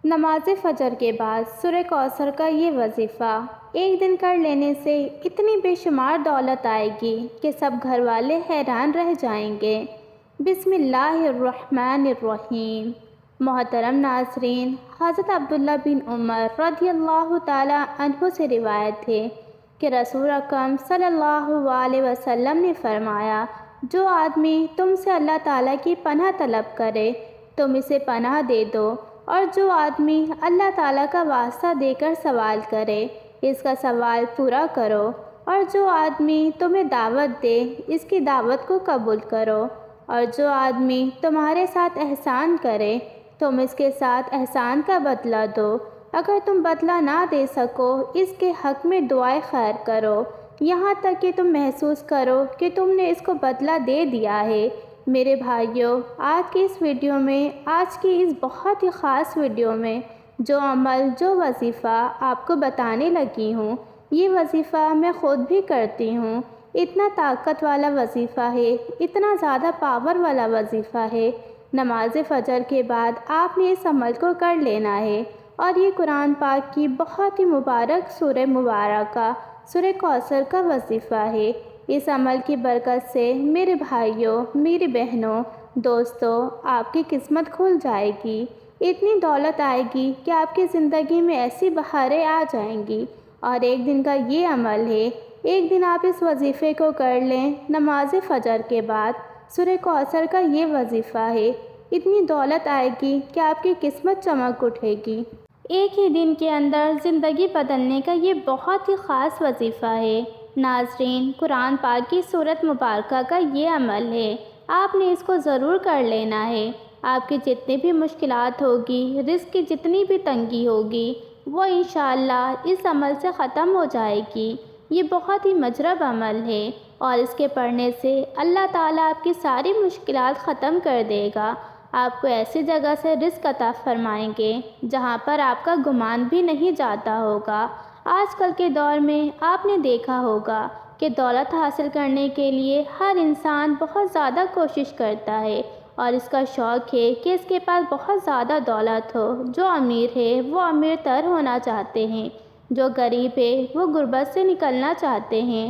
نماز فجر کے بعد سورہ کوثر کا یہ وظیفہ ایک دن کر لینے سے اتنی بے شمار دولت آئے گی کہ سب گھر والے حیران رہ جائیں گے۔ بسم اللہ الرحمن الرحیم۔ محترم ناظرین، حضرت عبداللہ بن عمر رضی اللہ تعالی عنہ سے روایت ہے کہ رسول اکرم صلی اللہ علیہ وسلم نے فرمایا، جو آدمی تم سے اللہ تعالیٰ کی پناہ طلب کرے تم اسے پناہ دے دو، اور جو آدمی اللہ تعالیٰ کا واسطہ دے کر سوال کرے اس کا سوال پورا کرو، اور جو آدمی تمہیں دعوت دے اس کی دعوت کو قبول کرو، اور جو آدمی تمہارے ساتھ احسان کرے تم اس کے ساتھ احسان کا بدلہ دو۔ اگر تم بدلہ نہ دے سکو اس کے حق میں دعائے خیر کرو، یہاں تک کہ تم محسوس کرو کہ تم نے اس کو بدلہ دے دیا ہے۔ میرے بھائیوں، آج کی اس ویڈیو میں، آج کی اس بہت ہی خاص ویڈیو میں جو عمل، جو وظیفہ آپ کو بتانے لگی ہوں، یہ وظیفہ میں خود بھی کرتی ہوں۔ اتنا طاقت والا وظیفہ ہے، اتنا زیادہ پاور والا وظیفہ ہے۔ نماز فجر کے بعد آپ نے اس عمل کو کر لینا ہے، اور یہ قرآن پاک کی بہت ہی مبارک سورہ مبارکہ سورہ کوثر کا وظیفہ ہے۔ اس عمل کی برکت سے میرے بھائیوں، میری بہنوں، دوستوں، آپ کی قسمت کھل جائے گی۔ اتنی دولت آئے گی کہ آپ کی زندگی میں ایسی بہاریں آ جائیں گی۔ اور ایک دن کا یہ عمل ہے، ایک دن آپ اس وظیفے کو کر لیں۔ نماز فجر کے بعد سورہ کوثر کا یہ وظیفہ ہے، اتنی دولت آئے گی کہ آپ کی قسمت چمک اٹھے گی۔ ایک ہی دن کے اندر زندگی بدلنے کا یہ بہت ہی خاص وظیفہ ہے۔ ناظرین، قرآن پاک کی سورت مبارکہ کا یہ عمل ہے، آپ نے اس کو ضرور کر لینا ہے۔ آپ کی جتنی بھی مشکلات ہوگی، رزق کی جتنی بھی تنگی ہوگی، وہ انشاءاللہ اس عمل سے ختم ہو جائے گی۔ یہ بہت ہی مجرب عمل ہے، اور اس کے پڑھنے سے اللہ تعالیٰ آپ کی ساری مشکلات ختم کر دے گا۔ آپ کو ایسی جگہ سے رزق عطا فرمائیں گے جہاں پر آپ کا گمان بھی نہیں جاتا ہوگا۔ آج کل کے دور میں آپ نے دیکھا ہوگا کہ دولت حاصل کرنے کے لیے ہر انسان بہت زیادہ کوشش کرتا ہے، اور اس کا شوق ہے کہ اس کے پاس بہت زیادہ دولت ہو۔ جو امیر ہے وہ امیر تر ہونا چاہتے ہیں، جو غریب ہے وہ غربت سے نکلنا چاہتے ہیں۔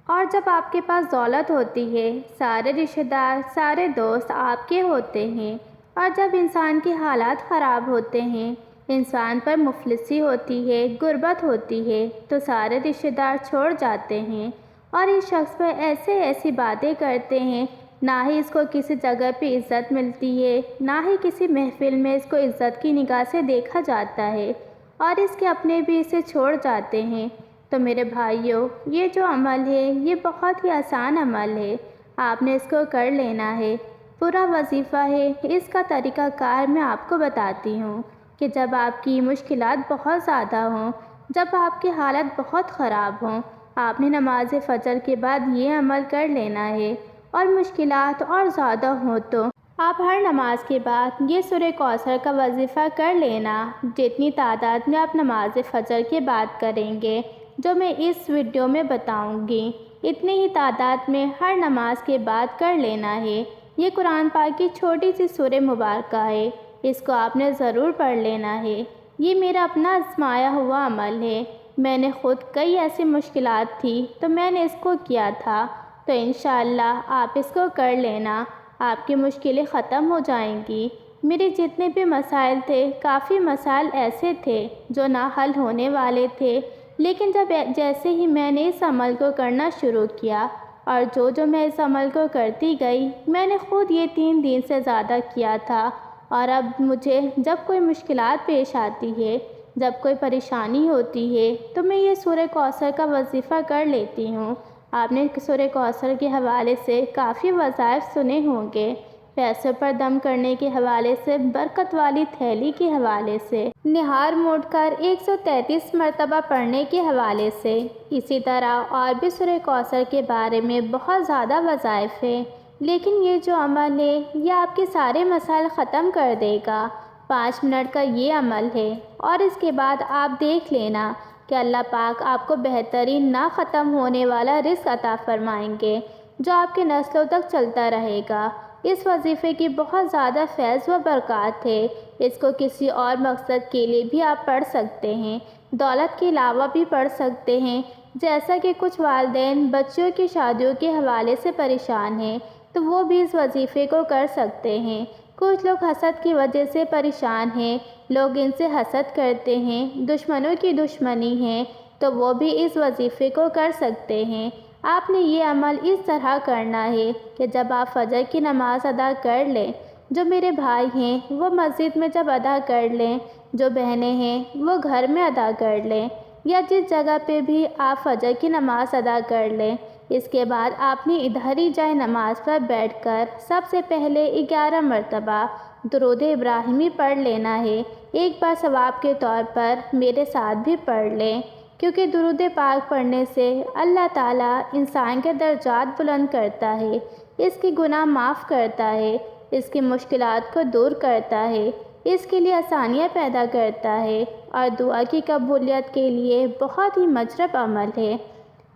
اور جب آپ کے پاس دولت ہوتی ہے، سارے رشتہ دار، سارے دوست آپ کے ہوتے ہیں، اور جب انسان کے حالات خراب ہوتے ہیں، انسان پر مفلسی ہوتی ہے، غربت ہوتی ہے، تو سارے رشتہ دار چھوڑ جاتے ہیں، اور اس شخص پر ایسی باتیں کرتے ہیں۔ نہ ہی اس کو کسی جگہ پہ عزت ملتی ہے، نہ ہی کسی محفل میں اس کو عزت کی نگاہ سے دیکھا جاتا ہے، اور اس کے اپنے بھی اسے چھوڑ جاتے ہیں۔ تو میرے بھائیوں، یہ جو عمل ہے یہ بہت ہی آسان عمل ہے، آپ نے اس کو کر لینا ہے۔ پورا وظیفہ ہے، اس کا طریقہ کار میں آپ کو بتاتی ہوں کہ جب آپ کی مشکلات بہت زیادہ ہوں، جب آپ کی حالت بہت خراب ہوں، آپ نے نماز فجر کے بعد یہ عمل کر لینا ہے۔ اور مشکلات اور زیادہ ہوں تو آپ ہر نماز کے بعد یہ سورہ کوثر کا وظیفہ کر لینا۔ جتنی تعداد میں آپ نماز فجر کے بعد کریں گے، جو میں اس ویڈیو میں بتاؤں گی، اتنی ہی تعداد میں ہر نماز کے بعد کر لینا ہے۔ یہ قرآن پاک کی چھوٹی سی سورہ مبارکہ ہے، اس کو آپ نے ضرور پڑھ لینا ہے۔ یہ میرا اپنا آزمایا ہوا عمل ہے۔ میں نے خود کئی ایسی مشکلات تھی تو میں نے اس کو کیا تھا، تو انشاءاللہ آپ اس کو کر لینا، آپ کی مشکلیں ختم ہو جائیں گی۔ میرے جتنے بھی مسائل تھے، کافی مسائل ایسے تھے جو نہ حل ہونے والے تھے، لیکن جیسے ہی میں نے اس عمل کو کرنا شروع کیا، اور جو میں اس عمل کو کرتی گئی، میں نے خود یہ 3 دن سے زیادہ کیا تھا، اور اب مجھے جب کوئی مشکلات پیش آتی ہے، جب کوئی پریشانی ہوتی ہے، تو میں یہ سورہ کوثر کا وظیفہ کر لیتی ہوں۔ آپ نے سورہ کوثر کے حوالے سے کافی وظائف سنے ہوں گے، پیسوں پر دم کرنے کے حوالے سے، برکت والی تھیلی کے حوالے سے، نہار موڑ کر 133 مرتبہ پڑھنے کے حوالے سے، اسی طرح اور بھی سورہ کوثر کے بارے میں بہت زیادہ وظائف ہیں۔ لیکن یہ جو عمل ہے یہ آپ کے سارے مسائل ختم کر دے گا۔ 5 منٹ کا یہ عمل ہے، اور اس کے بعد آپ دیکھ لینا کہ اللہ پاک آپ کو بہترین نہ ختم ہونے والا رزق عطا فرمائیں گے، جو آپ کے نسلوں تک چلتا رہے گا۔ اس وظیفے کی بہت زیادہ فیض و برکات ہے۔ اس کو کسی اور مقصد کے لیے بھی آپ پڑھ سکتے ہیں، دولت کے علاوہ بھی پڑھ سکتے ہیں۔ جیسا کہ کچھ والدین بچوں کی شادیوں کے حوالے سے پریشان ہیں تو وہ بھی اس وظیفے کو کر سکتے ہیں۔ کچھ لوگ حسد کی وجہ سے پریشان ہیں، لوگ ان سے حسد کرتے ہیں، دشمنوں کی دشمنی ہے، تو وہ بھی اس وظیفے کو کر سکتے ہیں۔ آپ نے یہ عمل اس طرح کرنا ہے کہ جب آپ فجر کی نماز ادا کر لیں، جو میرے بھائی ہیں وہ مسجد میں جب ادا کر لیں، جو بہنیں ہیں وہ گھر میں ادا کر لیں، یا جس جگہ پہ بھی آپ فجر کی نماز ادا کر لیں، اس کے بعد آپ نے ادھر ہی جائے نماز پر بیٹھ کر سب سے پہلے 11 مرتبہ درود ابراہیمی پڑھ لینا ہے۔ ایک بار ثواب کے طور پر میرے ساتھ بھی پڑھ لیں، کیونکہ درود پاک پڑھنے سے اللہ تعالیٰ انسان کے درجات بلند کرتا ہے، اس کی گناہ معاف کرتا ہے، اس کی مشکلات کو دور کرتا ہے، اس کے لیے آسانیاں پیدا کرتا ہے، اور دعا کی قبولیت کے لیے بہت ہی مجرب عمل ہے۔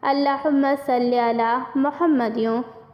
اللہم صلی علی محمد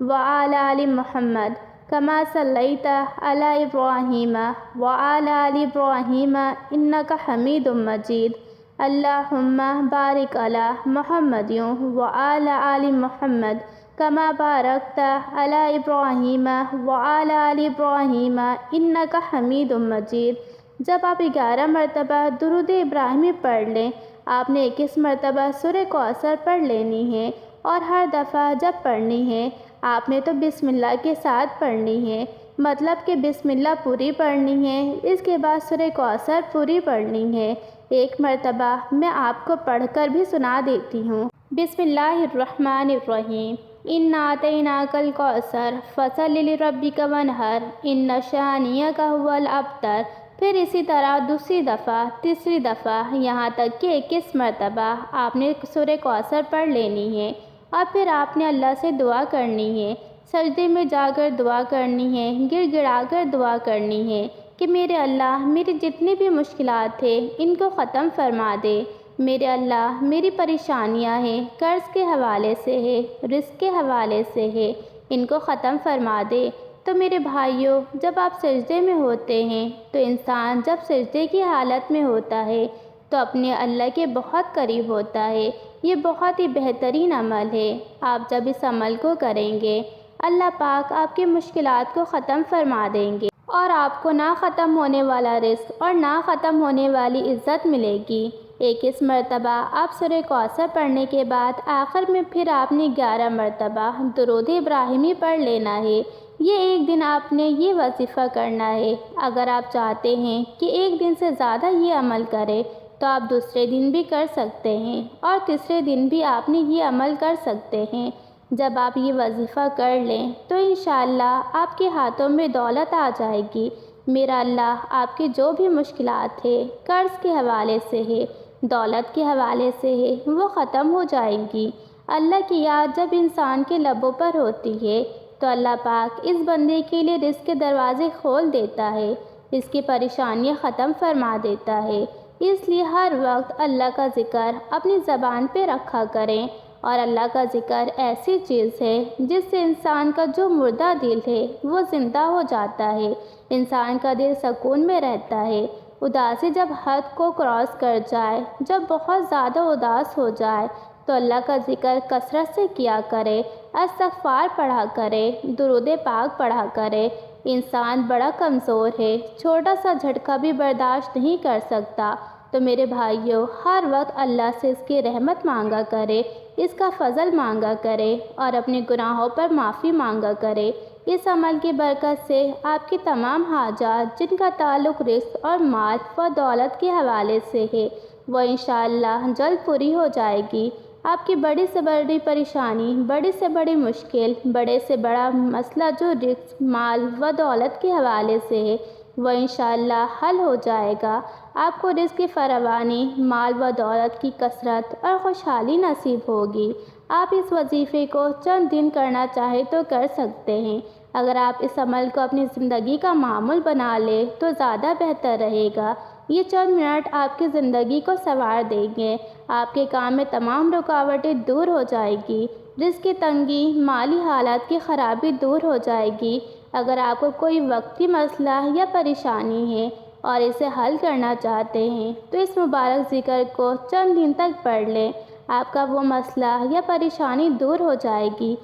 وعلی آل محمد کما صلیت علی ابراہیم وعلی آل ابراہیم انک حمید مجید۔ اللہم بارک علی محمد وعلی آل محمد کما بارکت علی ابراہیم وعلی آل ابراہیم انک حمید مجید۔ جب آپ 11 مرتبہ درود ابراہیمی پڑھ لیں، آپ نے 21 مرتبہ سورہ کوثر پڑھ لینی ہے، اور ہر دفعہ جب پڑھنی ہے آپ نے تو بسم اللہ کے ساتھ پڑھنی ہے، مطلب کہ بسم اللہ پوری پڑھنی ہے، اس کے بعد سورہ کوثر پوری پڑھنی ہے۔ ایک مرتبہ میں آپ کو پڑھ کر بھی سنا دیتی ہوں۔ بسم اللہ الرحمن الرحیم۔ اِنَّا أَعْطَيْنَاكَ الْكَوْثَرَ فَصَلِّ لِرَبِّكَ وَانْحَرْ إِنَّ شَانِئَكَ هُوَ الْأَبْتَرُ۔ پھر اسی طرح دوسری دفعہ، تیسری دفعہ، یہاں تک کہ 21 مرتبہ آپ نے سورہ کوثر پڑھ لینی ہے، اور پھر آپ نے اللہ سے دعا کرنی ہے، سجدے میں جا کر دعا کرنی ہے، گڑ گڑا کر دعا کرنی ہے کہ میرے اللہ میری جتنی بھی مشکلات ہیں ان کو ختم فرما دے۔ میرے اللہ میری پریشانیاں ہیں، قرض کے حوالے سے ہے، رزق کے حوالے سے ہے، ان کو ختم فرما دے۔ تو میرے بھائیوں، جب آپ سجدے میں ہوتے ہیں تو انسان جب سجدے کی حالت میں ہوتا ہے تو اپنے اللہ کے بہت قریب ہوتا ہے۔ یہ بہت ہی بہترین عمل ہے۔ آپ جب اس عمل کو کریں گے، اللہ پاک آپ کی مشکلات کو ختم فرما دیں گے، اور آپ کو نہ ختم ہونے والا رزق اور نہ ختم ہونے والی عزت ملے گی۔ 21 مرتبہ آپ سورہ کوثر پڑھنے کے بعد آخر میں پھر آپ نے 11 مرتبہ درود ابراہیمی پڑھ لینا ہے۔ یہ ایک دن آپ نے یہ وظیفہ کرنا ہے۔ اگر آپ چاہتے ہیں کہ ایک دن سے زیادہ یہ عمل کریں تو آپ دوسرے دن بھی کر سکتے ہیں، اور تیسرے دن بھی آپ نے یہ عمل کر سکتے ہیں۔ جب آپ یہ وظیفہ کر لیں تو انشاءاللہ آپ کے ہاتھوں میں دولت آ جائے گی۔ میرا اللہ آپ کے جو بھی مشکلات ہیں، قرض کے حوالے سے ہے، دولت کے حوالے سے ہے، وہ ختم ہو جائیں گی۔ اللہ کی یاد جب انسان کے لبوں پر ہوتی ہے تو اللہ پاک اس بندے کے لیے رزق کے دروازے کھول دیتا ہے، اس کی پریشانیاں ختم فرما دیتا ہے۔ اس لیے ہر وقت اللہ کا ذکر اپنی زبان پہ رکھا کریں، اور اللہ کا ذکر ایسی چیز ہے جس سے انسان کا جو مردہ دل ہے وہ زندہ ہو جاتا ہے، انسان کا دل سکون میں رہتا ہے۔ اداسی جب حد کو کراس کر جائے، جب بہت زیادہ اداس ہو جائے تو اللہ کا ذکر کثرت سے کیا کرے، استغفار پڑھا کرے، درود پاک پڑھا کرے۔ انسان بڑا کمزور ہے، چھوٹا سا جھٹکا بھی برداشت نہیں کر سکتا، تو میرے بھائیوں ہر وقت اللہ سے اس کی رحمت مانگا کرے، اس کا فضل مانگا کرے، اور اپنے گناہوں پر معافی مانگا کرے۔ اس عمل کی برکت سے آپ کی تمام حاجات جن کا تعلق رزق اور مال و دولت کے حوالے سے ہے وہ انشاءاللہ جلد پوری ہو جائے گی۔ آپ کی بڑی سے بڑی پریشانی، بڑی سے بڑی مشکل، بڑے سے بڑا مسئلہ جو رزق، مال و دولت کے حوالے سے ہے وہ انشاءاللہ حل ہو جائے گا۔ آپ کو رزق کی فراوانی، مال و دولت کی کثرت اور خوشحالی نصیب ہوگی۔ آپ اس وظیفے کو چند دن کرنا چاہے تو کر سکتے ہیں۔ اگر آپ اس عمل کو اپنی زندگی کا معمول بنا لیں تو زیادہ بہتر رہے گا۔ یہ چند منٹ آپ کی زندگی کو سنوار دیں گے، آپ کے کام میں تمام رکاوٹیں دور ہو جائے گی، رزق کی تنگی، مالی حالات کی خرابی دور ہو جائے گی، اگر آپ کو کوئی وقتی مسئلہ یا پریشانی ہے اور اسے حل کرنا چاہتے ہیں تو اس مبارک ذکر کو چند دن تک پڑھ لیں، آپ کا وہ مسئلہ یا پریشانی دور ہو جائے گی،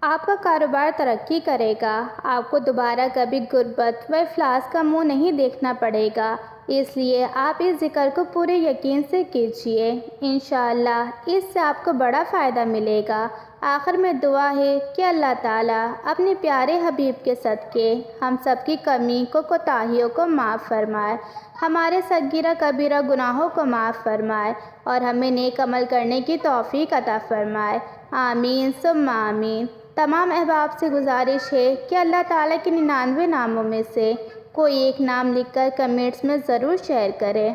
آپ کا کاروبار ترقی کرے گا، آپ کو دوبارہ کبھی غربت و افلاس کا منہ نہیں دیکھنا پڑے گا۔ اس لیے آپ اس ذکر کو پورے یقین سے کیجیے، انشاءاللہ اس سے آپ کو بڑا فائدہ ملے گا۔ آخر میں دعا ہے کہ اللہ تعالیٰ اپنے پیارے حبیب کے صدقے ہم سب کی کمی کوتاہیوں کو معاف فرمائے، ہمارے صغیرہ کبیرہ گناہوں کو معاف فرمائے اور ہمیں نیک عمل کرنے کی توفیق عطا فرمائے، آمین ثم آمین۔ تمام احباب سے گزارش ہے کہ اللہ تعالیٰ کے 99 ناموں میں سے کوئی ایک نام لکھ کر کمنٹس میں ضرور شیئر کریں۔